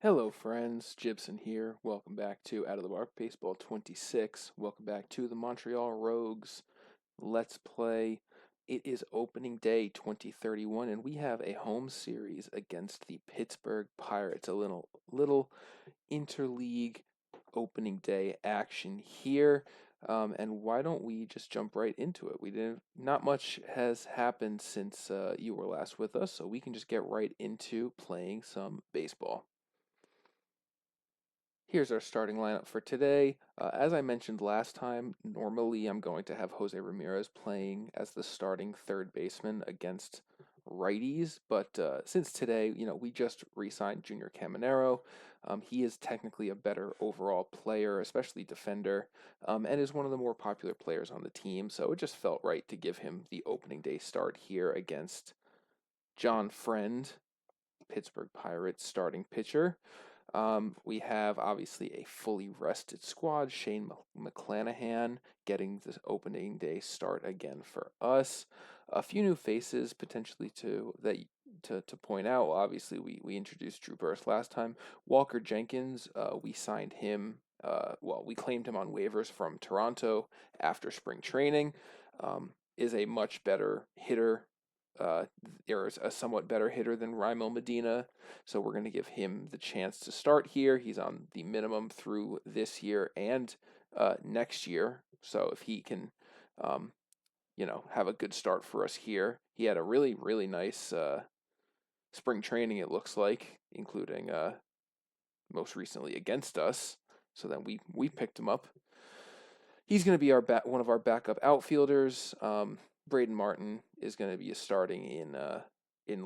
Hello friends, Gibson here. Welcome back to Out of the Park Baseball 26. Welcome back to the Montreal Rogues. Let's play. It is opening day 2031 and we have a home series against the Pittsburgh Pirates. A little interleague opening day action here. And why don't we just jump right into it? Not much has happened since you were last with us, so we can just get right into playing some baseball. Here's our starting lineup for today. As I mentioned last time, normally I'm going to have Jose Ramirez playing as the starting third baseman against righties, but since today, we just re-signed Junior Caminero. He is technically a better overall player, especially defender, and is one of the more popular players on the team, so it just felt right to give him the opening day start here against John Friend, Pittsburgh Pirates starting pitcher. We have obviously a fully rested squad. Shane McClanahan getting this opening day start again for us. A few new faces potentially to point out. Well, obviously, we introduced Drew Burst last time. Walker Jenkins, we signed him. We claimed him on waivers from Toronto after spring training. Is a much better hitter. Or a somewhat better hitter than Raimel Medina, so we're going to give him the chance to start here. He's on the minimum through this year and next year, so if he can, have a good start for us here. He had a really, really nice spring training, it looks like, including most recently against us, so then we picked him up. He's going to be one of our backup outfielders. Braden Martin is going to be starting in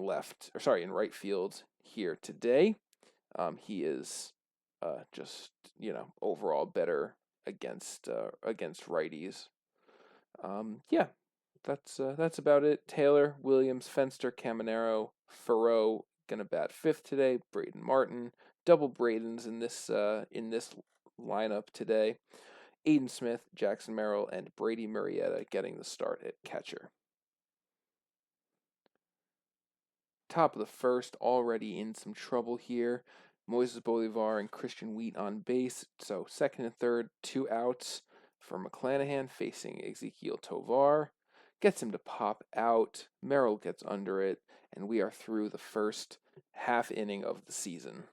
right field here today. He is just overall better against righties. That's about it. Taylor, Williams, Fenster, Caminero, Farreau gonna bat fifth today. Braden Martin, double Bradens in this lineup today. Aiden Smith, Jackson Merrill, and Brady Murrieta getting the start at catcher. Top of the first, already in some trouble here. Moises Bolivar and Christian Wheat on base. So second and third, 2 outs for McClanahan facing Ezekiel Tovar. Gets him to pop out. Merrill gets under it, and we are through the first half inning of the season.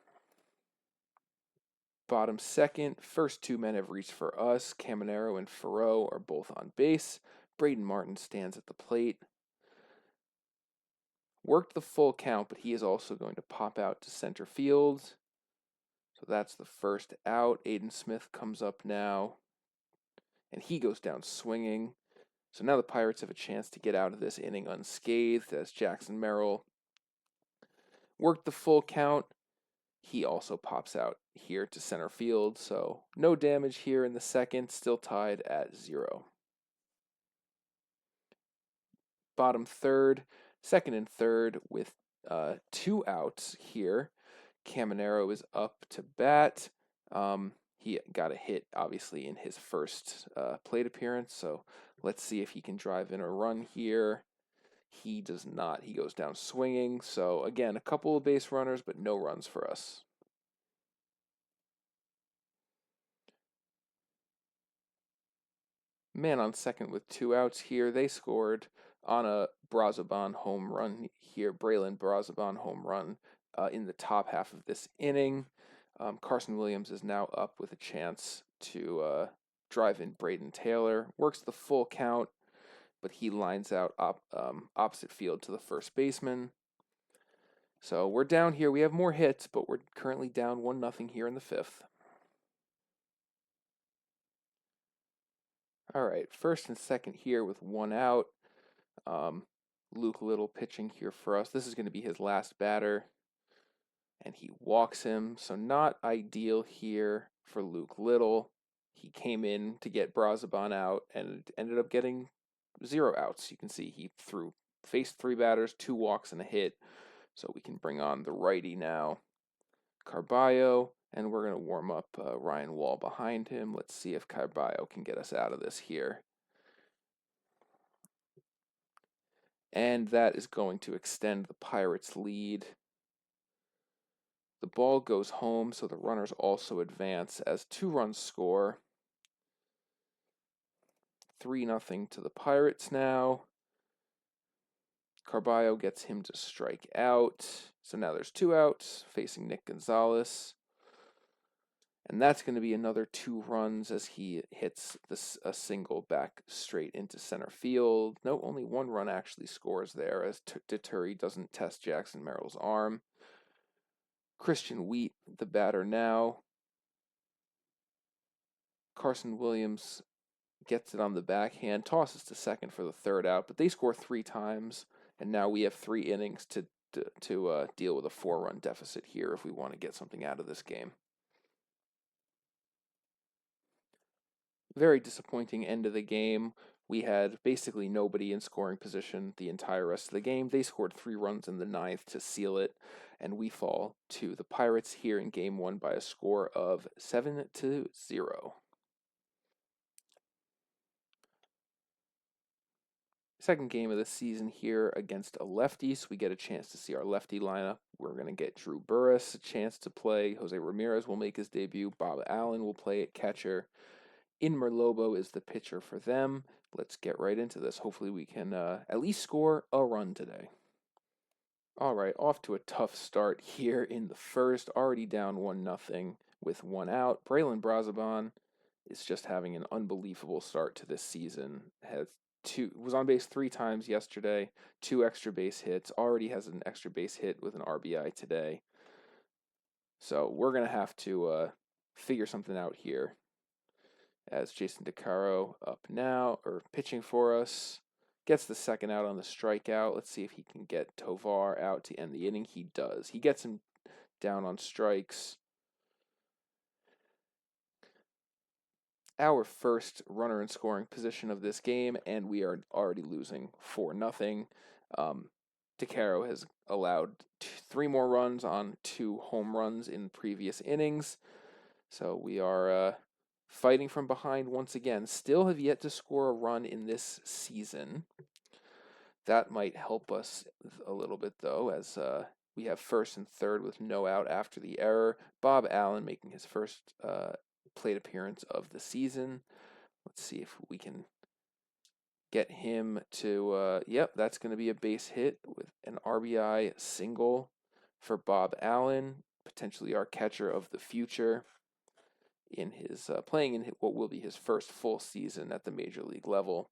Bottom second, first 2 men have reached for us. Caminero and Farreau are both on base. Braden Martin stands at the plate. Worked the full count, but he is also going to pop out to center field. So that's the first out. Aiden Smith comes up now, and he goes down swinging. So now the Pirates have a chance to get out of this inning unscathed as Jackson Merrill worked the full count. He also pops out here to center field, so no damage here in the second, still tied at 0. Bottom third, second and third with 2 outs here. Caminero is up to bat. He got a hit, obviously, in his first plate appearance, so let's see if he can drive in a run here. He does not. He goes down swinging, so again, a couple of base runners, but no runs for us. Man on second with 2 outs here. They scored on a Brazoban home run here, Braylon Brazoban home run in the top half of this inning. Carson Williams is now up with a chance to drive in Braden Taylor. Works the full count, but he lines out opposite field to the first baseman. So we're down here. We have more hits, but we're currently down 1-0 here in the fifth. All right, first and second here with 1 out. Luke Little pitching here for us. This is going to be his last batter, and he walks him, so not ideal here for Luke Little. He came in to get Brazoban out and ended up getting 0 outs. You can see he faced 3 batters, 2 walks and a hit, so we can bring on the righty now, Carballo, and we're going to warm up Ryan Wall behind him. Let's see if Carballo can get us out of this here. And that is going to extend the Pirates' lead. The ball goes home, so the runners also advance as 2 runs score. 3-0 to the Pirates now. Carballo gets him to strike out. So now there's 2 outs facing Nick Gonzalez. And that's going to be another 2 runs as he hits a single back straight into center field. No, only 1 run actually scores there as Detturi doesn't test Jackson Merrill's arm. Christian Wheat, the batter now. Carson Williams gets it on the backhand, tosses to second for the 3rd out, but they score 3 times, and now we have 3 innings to deal with a 4-run deficit here if we want to get something out of this game. Very disappointing end of the game. We had basically nobody in scoring position the entire rest of the game. They scored 3 runs in the 9th to seal it, and we fall to the Pirates here in Game 1 by a score of 7-0. Second game of the season here against a lefty, so we get a chance to see our lefty lineup. We're going to get Drew Burres a chance to play. Jose Ramirez will make his debut. Bob Allen will play at catcher. Inmer Lobo is the pitcher for them. Let's get right into this. Hopefully we can at least score a run today. All right, off to a tough start here in the first. Already down 1-0 with 1 out. Braylon Brazaban is just having an unbelievable start to this season. Was on base 3 times yesterday, 2 extra base hits, already has an extra base hit with an RBI today. So we're going to have to figure something out here. As Jason DeCaro up now, or pitching for us, gets the 2nd out on the strikeout. Let's see if he can get Tovar out to end the inning. He does. He gets him down on strikes. Our first runner in scoring position of this game, and we are already losing 4-0. DeCaro has allowed 3 more runs on 2 home runs in previous innings. So we are fighting from behind once again. Still have yet to score a run in this season. That might help us a little bit, though, as we have 1st and 3rd with no out after the error. Bob Allen making his first plate appearance of the season. Let's see if we can get him to, yep, that's going to be a base hit with an RBI single for Bob Allen, potentially our catcher of the future in his playing in what will be his first full season at the major league level.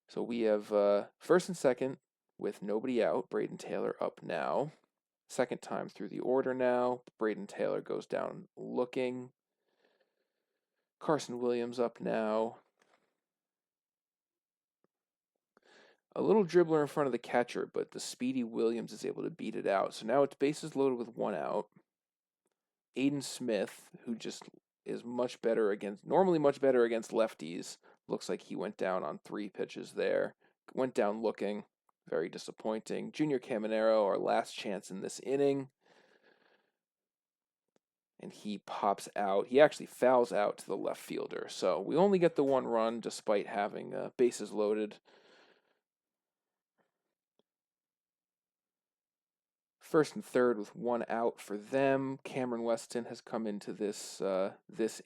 So we have 1st and 2nd with nobody out. Braden Taylor up now. 2nd time through the order now. Braden Taylor goes down looking. Carson Williams up now. A little dribbler in front of the catcher, but the speedy Williams is able to beat it out. So now it's bases loaded with 1 out. Aiden Smith, who just is normally much better against lefties. Looks like he went down on 3 pitches there. Went down looking. Very disappointing. Junior Caminero, our last chance in this inning. And he pops out. He actually fouls out to the left fielder. So we only get the 1 run despite having bases loaded. 1st and 3rd with 1 out for them. Cameron Weston has come into this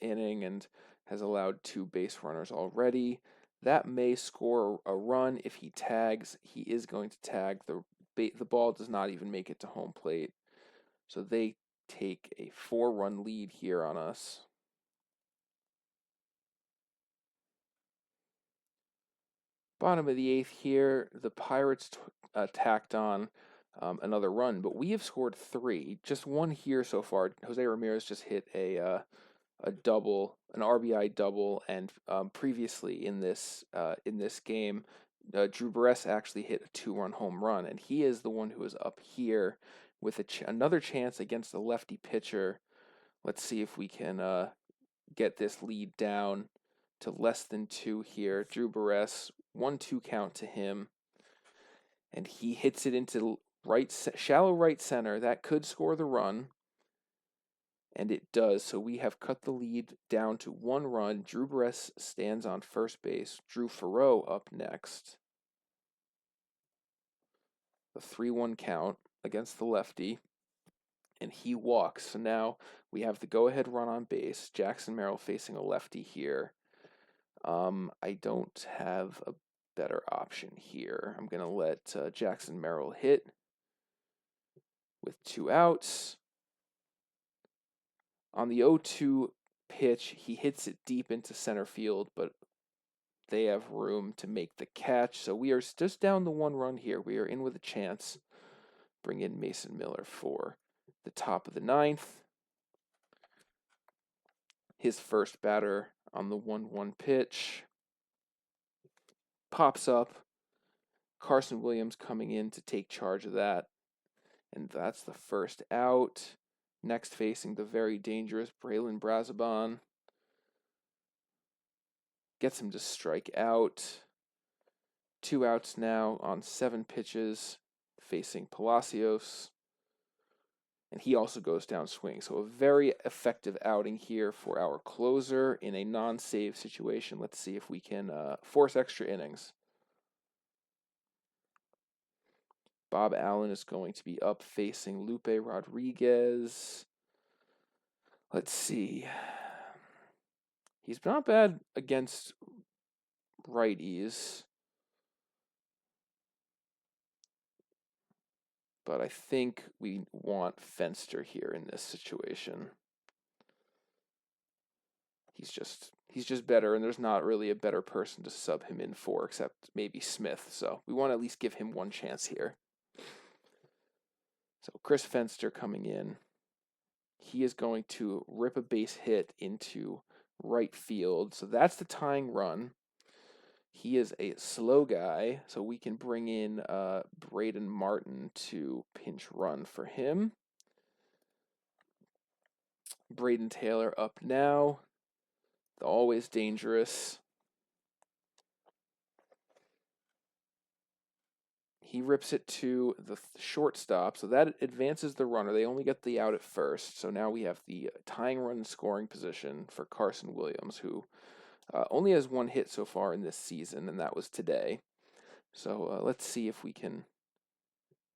inning and has allowed 2 base runners already. That may score a run if he tags. He is going to tag. The ball does not even make it to home plate. So they take a 4-run lead here on us. Bottom of the 8th here, the Pirates tacked on another run, but we have scored 3. Just 1 here so far. Jose Ramirez just hit a double, an RBI double, and previously in this game, Drew Burres actually hit a 2-run home run, and he is the one who is up here with another chance against the lefty pitcher. Let's see if we can get this lead down to less than 2 here. Drew Burres, 1-2 count to him, and he hits it into shallow right center. That could score the run, and it does. So we have cut the lead down to 1 run. Drew Burres stands on first base. Drew Farreau up next. The 3-1 count against the lefty. and he walks. So now we have the go-ahead run on base. Jackson Merrill facing a lefty here. I don't have a better option here. I'm going to let Jackson Merrill hit with 2 outs. On the 0-2 pitch, he hits it deep into center field, but they have room to make the catch. So we are just down the 1 run here. We are in with a chance. Bring in Mason Miller for the top of the 9th. His first batter on the 1-1 pitch pops up. Carson Williams coming in to take charge of that. And that's the first out. Next, facing the very dangerous Braylon Brazabon. Gets him to strike out. 2 outs now on 7 pitches, facing Palacios. And he also goes down swinging. So a very effective outing here for our closer in a non-save situation. Let's see if we can force extra innings. Bob Allen is going to be up facing Lupe Rodriguez. Let's see. He's not bad against righties, but I think we want Fenster here in this situation. He's just better, and there's not really a better person to sub him in for except maybe Smith. So we want to at least give him one chance here. So Chris Fenster coming in. He is going to rip a base hit into right field. So that's the tying run. He is a slow guy, so we can bring in Braden Martin to pinch run for him. Braden Taylor up now. Always dangerous. He rips it to the shortstop, so that advances the runner. They only get the out at first, so now we have the tying run scoring position for Carson Williams, who only has 1 hit so far in this season, and that was today. So let's see if we can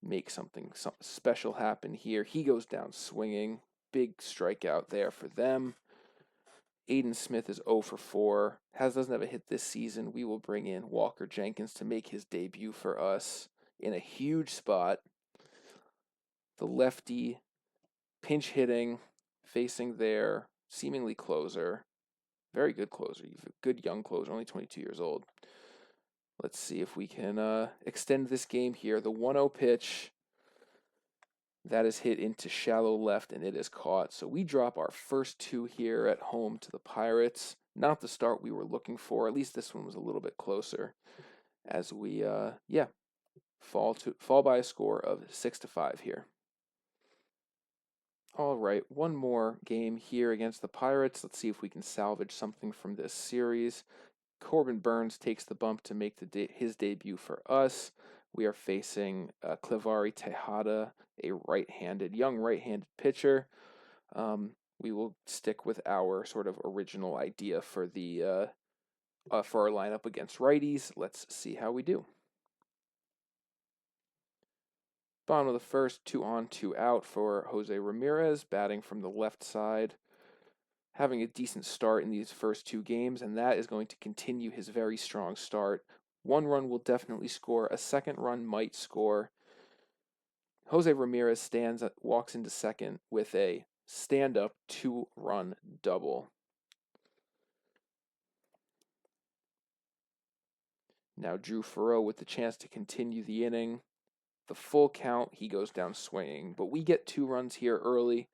make something special happen here. He goes down swinging. Big strikeout there for them. Aiden Smith is 0 for 4. Doesn't have a hit this season. We will bring in Walker Jenkins to make his debut for us in a huge spot. The lefty pinch hitting, facing their seemingly closer. Very good closer. You've a good young closer, only 22 years old. Let's see if we can extend this game here. The 1-0 pitch. That is hit into shallow left, and it is caught. So we drop our first 2 here at home to the Pirates. Not the start we were looking for. At least this one was a little bit closer. As we, fall by a score of 6-5 here. All right, one more game here against the Pirates. Let's see if we can salvage something from this series. Corbin Burnes takes the bump to make his debut for us. We are facing Clevari Tejada, a young right-handed pitcher. We will stick with our sort of original idea for for our lineup against righties. Let's see how we do. Bottom of the first, 2 on, 2 out for Jose Ramirez, batting from the left side. Having a decent start in these first 2 games, and that is going to continue his very strong start. 1 run will definitely score. A second run might score. Jose Ramirez walks into second with a stand-up 2-run double. Now Drew Farrow with the chance to continue the inning. The full count, he goes down swinging. But we get 2 runs here early.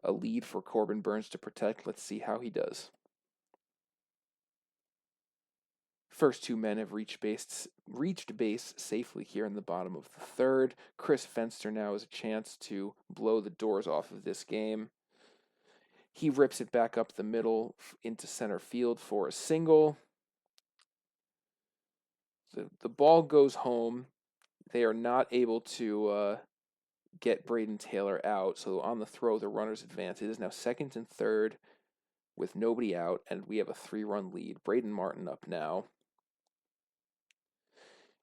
A lead for Corbin Burnes to protect. Let's see how he does. First 2 men have reached base safely here in the bottom of the 3rd. Chris Fenster now has a chance to blow the doors off of this game. He rips it back up the middle into center field for a single. The ball goes home. They are not able to get Braden Taylor out, so on the throw, the runners advance. It is now 2nd and 3rd with nobody out, and we have a 3-run lead. Braden Martin up now.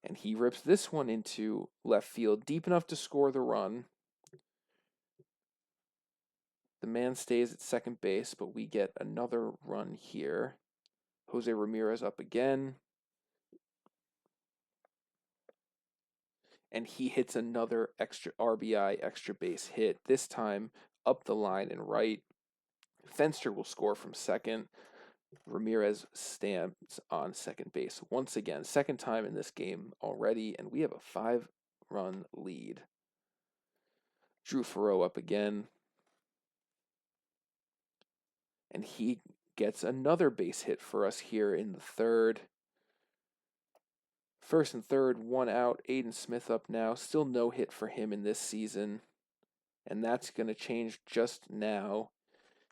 And he rips this one into left field, deep enough to score the run. The man stays at second base, but we get another run here. Jose Ramirez up again. And he hits another extra RBI, extra base hit, this time up the line and right. Fenster will score from second. Ramirez stands on second base once again, second time in this game already, and we have a 5-run lead. Drew Farrow up again, and he gets another base hit for us here in the third. First and third, one out. Aiden Smith up now. Still no hit for him in this season, and that's going to change just now.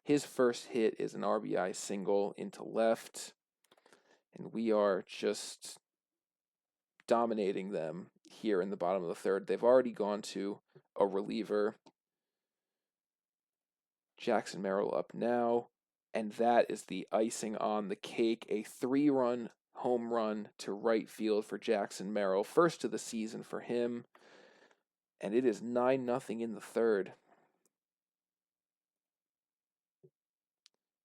His first hit is an RBI single into left, and we are just dominating them here in the bottom of the third. They've already gone to a reliever. Jackson Merrill up now, and that is the icing on the cake. A 3-run home run to right field for Jackson Merrill, first of the season for him, and it is 9-0 in the third.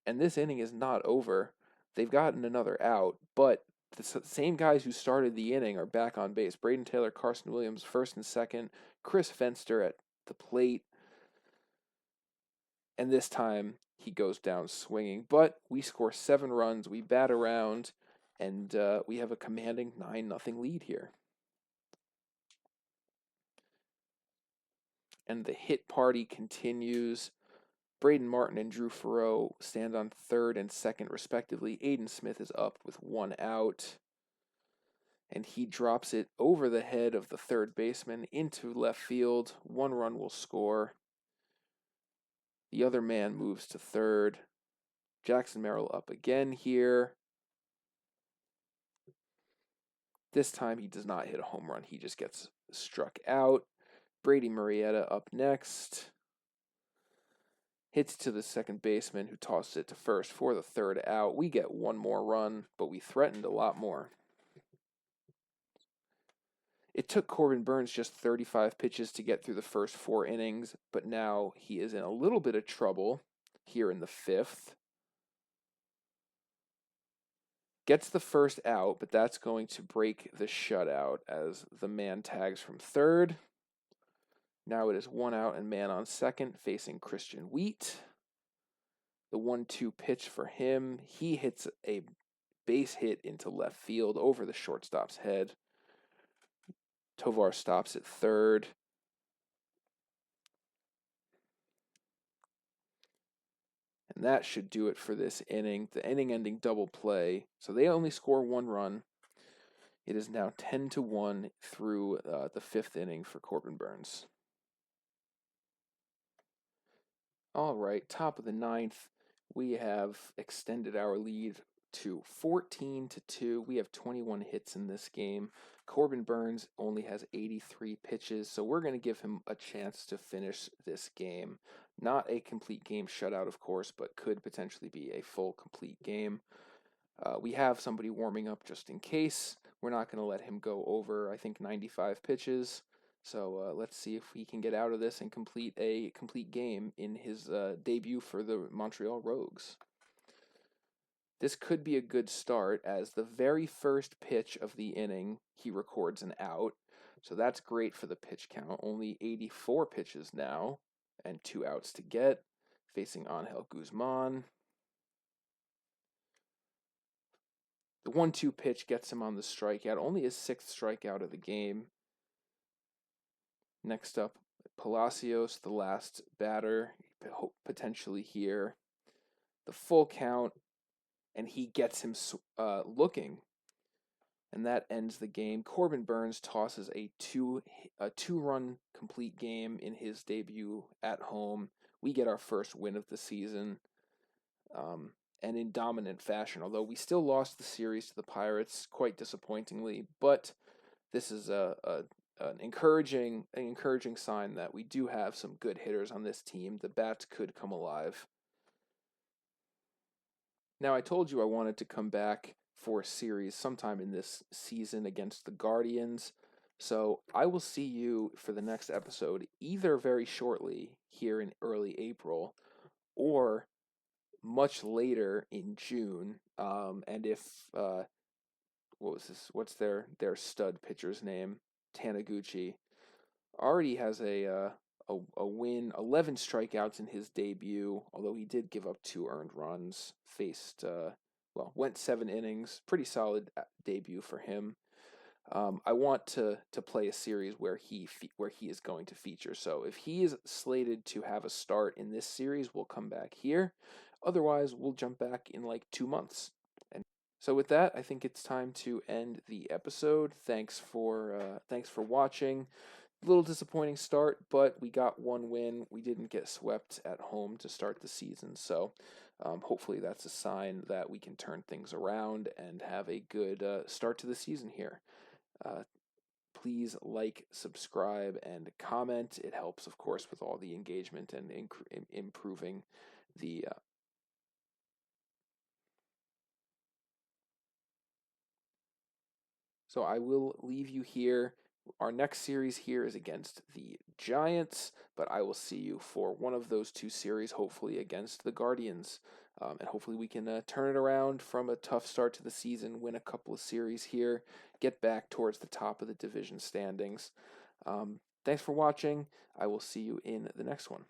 And this inning is not over. They've gotten another out, but the same guys who started the inning are back on base. Braden Taylor, Carson Williams, first and second. Chris Fenster at the plate. And this time he goes down swinging. But we score 7 runs. We bat around, and we have a commanding 9-0 lead here. And the hit party continues. Braden Martin and Drew Farrow stand on third and second, respectively. Aiden Smith is up with 1 out. And he drops it over the head of the third baseman into left field. 1 run will score. The other man moves to third. Jackson Merrill up again here. This time he does not hit a home run. He just gets struck out. Brady Murrieta up next. Hits to the second baseman, who tosses it to first for the third out. We get 1 more run, but we threatened a lot more. It took Corbin Burnes just 35 pitches to get through the first 4 innings, but now he is in a little bit of trouble here in the 5th. Gets the first out, but that's going to break the shutout as the man tags from third. Now it is 1 out and man on second, facing Christian Wheat. The 1-2 pitch for him. He hits a base hit into left field over the shortstop's head. Tovar stops at third. And that should do it for this inning. The inning-ending double play. So they only score 1 run. It is now 10-1 through the 5th inning for Corbin Burnes. All right, top of the 9th, we have extended our lead to 14-2. We have 21 hits in this game. Corbin Burnes only has 83 pitches, so we're going to give him a chance to finish this game. Not a complete game shutout, of course, but could potentially be a full complete game. We have somebody warming up just in case. We're not going to let him go over, I think, 95 pitches. So let's see if he can get out of this and complete a complete game in his debut for the Montreal Rogues. This could be a good start, as the very first pitch of the inning, he records an out. So that's great for the pitch count. Only 84 pitches now, and 2 outs to get, facing Angel Guzman. The 1-2 pitch gets him on the strikeout, only his 6th strikeout of the game. Next up, Palacios, the last batter, potentially here. The full count, and he gets him looking, and that ends the game. Corbin Burnes tosses a 2-run complete game in his debut at home. We get our first win of the season, and in dominant fashion, although we still lost the series to the Pirates quite disappointingly, but this is an encouraging sign that we do have some good hitters on this team. The bats could come alive. Now, I told you I wanted to come back for a series sometime in this season against the Guardians, so I will see you for the next episode either very shortly here in early April, or much later in June. And if what was this? What's their stud pitcher's name? Taniguchi already has a win, 11 strikeouts in his debut. Although he did give up 2 earned runs, faced went 7 innings, pretty solid debut for him. I want to play a series where he is going to feature. So if he is slated to have a start in this series, we'll come back here. Otherwise, we'll jump back in like 2 months. And so with that, I think it's time to end the episode. Thanks for watching. A little disappointing start, but we got one win. We didn't get swept at home to start the season, so hopefully that's a sign that we can turn things around and have a good start to the season here. Uh, Please like, subscribe, and comment. It helps, of course, with all the engagement and improving the. So I will leave you here. Our next series here is against the Giants, but I will see you for one of those 2 series, hopefully against the Guardians. And hopefully we can turn it around from a tough start to the season, win a couple of series here, get back towards the top of the division standings. Thanks for watching. I will see you in the next one.